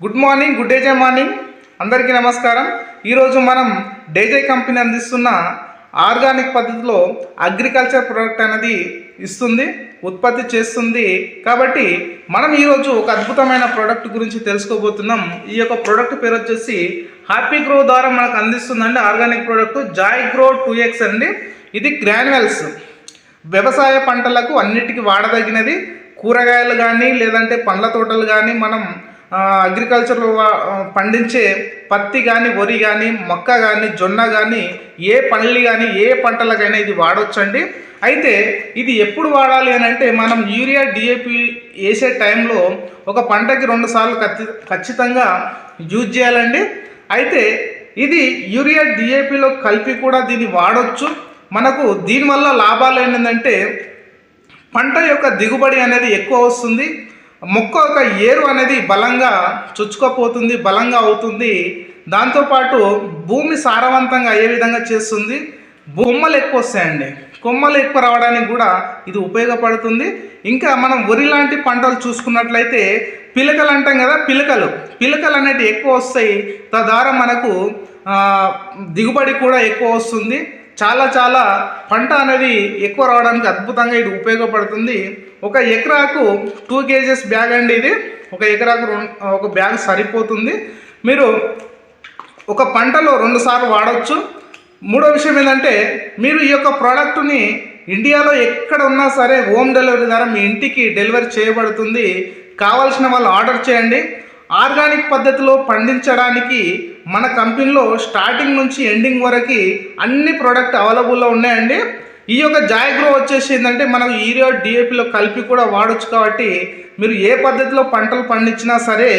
Good morning, good డేజే morning. అందరికీ నమస్కారం. ఈరోజు మనం డేజే కంపెనీ అందిస్తున్న ఆర్గానిక్ పద్ధతిలో అగ్రికల్చర్ ప్రోడక్ట్ అనేది ఇస్తుంది, ఉత్పత్తి చేస్తుంది. కాబట్టి మనం ఈరోజు ఒక అద్భుతమైన ప్రోడక్ట్ గురించి తెలుసుకోబోతున్నాం. ఈ యొక్క ప్రోడక్ట్ పేరు వచ్చేసి హ్యాపీ గ్రో ద్వారా మనకు అందిస్తుందండి. Organic product joy grow 2X అండి. ఇది గ్రాన్యువల్స్, వ్యవసాయ పంటలకు అన్నిటికీ వాడదగినది. కూరగాయలు కానీ లేదంటే పండ్ల తోటలు కానీ, మనం అగ్రికల్చర్లో పండించే పత్తి కానీ, వరి కానీ, మొక్క కానీ, జొన్న కానీ, ఏ పల్లి కానీ, ఏ పంటలకైనా ఇది వాడవచ్చండి. అయితే ఇది ఎప్పుడు వాడాలి అని అంటే, మనం యూరియా డిఏపి వేసే టైంలో ఒక పంటకి 2 సార్లు ఖచ్చితంగా యూజ్ చేయాలండి. అయితే ఇది యూరియా డిఏపిలో కలిపి కూడా దీన్ని వాడవచ్చు. మనకు దీనివల్ల లాభాలు ఏంటంటే, పంట యొక్క దిగుబడి అనేది ఎక్కువ వస్తుంది. మొక్క యొక్క ఏరు అనేది బలంగా చొచ్చుకపోతుంది, బలంగా అవుతుంది. దాంతోపాటు భూమి సారవంతంగా అయ్యే విధంగా చేస్తుంది. బొమ్మలు ఎక్కువ వస్తాయండి, కొమ్మలు ఎక్కువ రావడానికి కూడా ఇది ఉపయోగపడుతుంది. ఇంకా మనం వరి లాంటి పంటలు చూసుకున్నట్లయితే పిలకలు అంటాం కదా, పిలకలు అనేటివి ఎక్కువ వస్తాయి. తద్వారా మనకు దిగుబడి కూడా ఎక్కువ వస్తుంది. చాలా పంట అనేది ఎక్కువ రావడానికి అద్భుతంగా ఇది ఉపయోగపడుతుంది. ఒక ఎకరాకు 2 kgs బ్యాగ్ అండి. ఇది ఒక ఎకరాకు ఒక బ్యాగ్ సరిపోతుంది. మీరు ఒక పంటలో 2 సార్లు వాడవచ్చు. మూడో విషయం ఏంటంటే, మీరు ఈ యొక్క ప్రోడక్ట్ని ఇండియాలో ఎక్కడ ఉన్నా సరే హోమ్ డెలివరీ ద్వారా మీ ఇంటికి డెలివరీ చేయబడుతుంది. కావాల్సిన వాళ్ళు ఆర్డర్ చేయండి. ఆర్గానిక్ పద్ధతిలో పండించడానికి మన కంపెనీలో స్టార్టింగ్ నుంచి ఎండింగ్ వరకు అన్ని ప్రోడక్ట్ అవైలబుల్లో ఉన్నాయండి. ఈ యొక్క జాయ్ గ్రో వచ్చేసి ఏంటంటే, మనం యూరియా డిఏపిలో కలిపి కూడా వాడచ్చు. కాబట్టి మీరు ఏ పద్ధతిలో పంటలు పండించినా సరే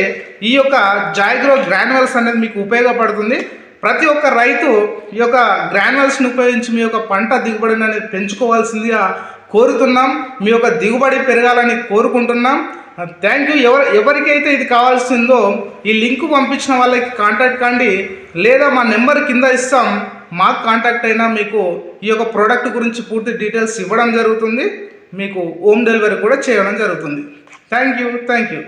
ఈ యొక్క జాయ్ గ్రో గ్రాన్యువల్స్ అనేది మీకు ఉపయోగపడుతుంది. ప్రతి ఒక్క రైతు ఈ యొక్క గ్రాన్యువల్స్ని ఉపయోగించి మీ యొక్క పంట దిగుబడిని అనేది పెంచుకోవాల్సిందిగా కోరుతున్నాం. మీ యొక్క దిగుబడి పెరగాలని కోరుకుంటున్నాం. Thank you. ఎవరికైతే ఇది కావాల్సిందో ఈ లింక్ పంపించిన వాళ్ళకి కాంటాక్ట్ కండి, లేదా మా నెంబర్ కింద ఇస్తాం, మాకు కాంటాక్ట్ అయినా మీకు ఈ యొక్క ప్రోడక్ట్ గురించి పూర్తి డీటెయిల్స్ ఇవ్వడం జరుగుతుంది. మీకు హోమ్ డెలివరీ కూడా చేయడం జరుగుతుంది. Thank you.